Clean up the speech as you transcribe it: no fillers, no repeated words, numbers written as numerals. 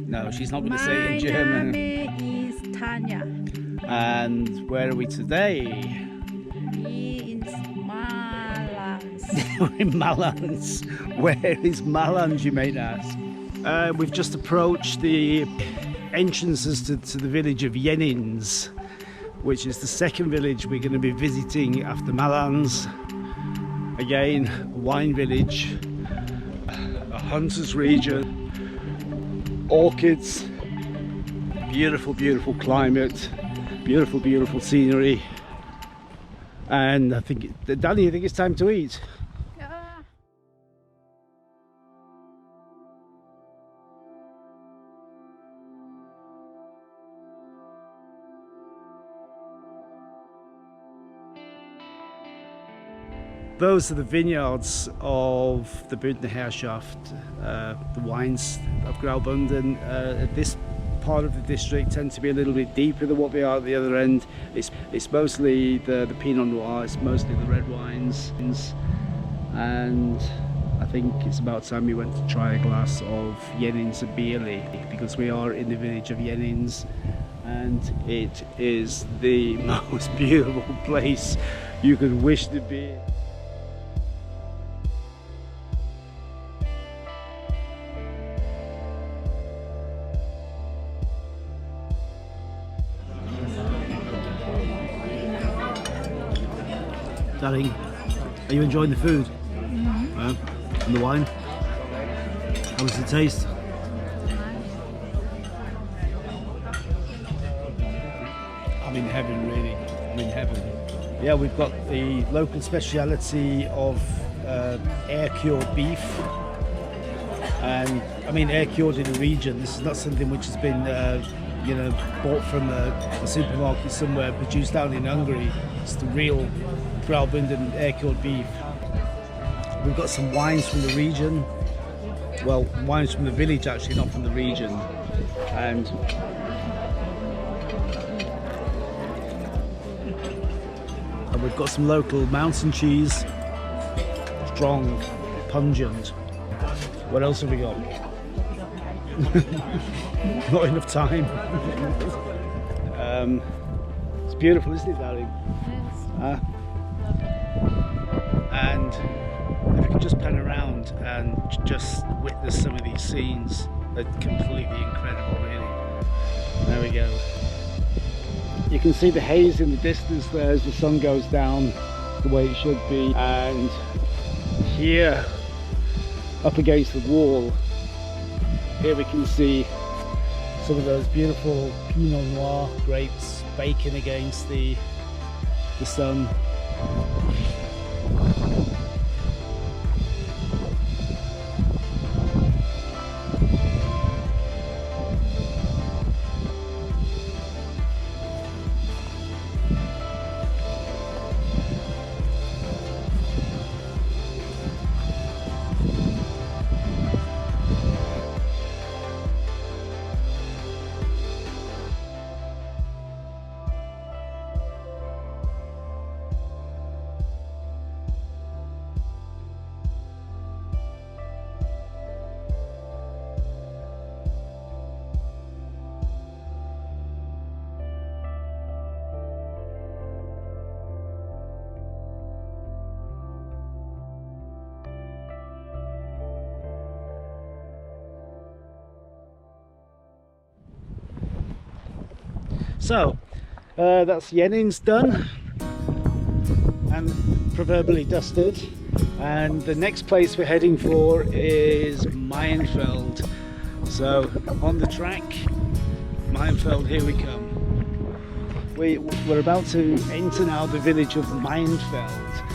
No, she's not going to say it in German. My name is Tanya. And where are we today? We in Malans. We're in Malans. Where is Malans, you may ask? We've just approached the entrances to the village of Jenins, which is the second village we're going to be visiting after Malans. Again, a wine village, a hunter's region, orchids, beautiful, beautiful climate, beautiful, beautiful scenery. And I think, Danny, I think it's time to eat. Those are the vineyards of the Bündner Herrschaft, the wines of Graubünden. This part of the district tend to be a little bit deeper than what they are at the other end. It's mostly the Pinot Noir, it's mostly the red wines, and I think it's about time we went to try a glass of Jenins Bierli, because we are in the village of Jenins, and it is the most beautiful place you could wish to be. Darling, are you enjoying the food? And the wine? How does it taste? I'm in heaven, really. I'm in heaven. Yeah, we've got the local speciality of air-cured beef. And I mean, air-cured in a region. This is not something which has been you know, bought from a supermarket somewhere, produced down in Hungary. It's the real Graubünden air-cured beef. We've got some wines from the region. Well, wines from the village actually, not from the region. And we've got some local mountain cheese. Strong, pungent. What else have we got? Not enough time. It's beautiful, isn't it, darling? Yes. And if you can just pan around and just witness some of these scenes, they're completely incredible, really. There we go. You can see the haze in the distance there as the sun goes down the way it should be, and here up against the wall, here we can see some of those beautiful Pinot Noir grapes baking against the sun. So that's Jenins done and proverbially dusted, and the next place we're heading for is Maienfeld. So on the track, Maienfeld, here we come. We're about to enter now the village of Maienfeld,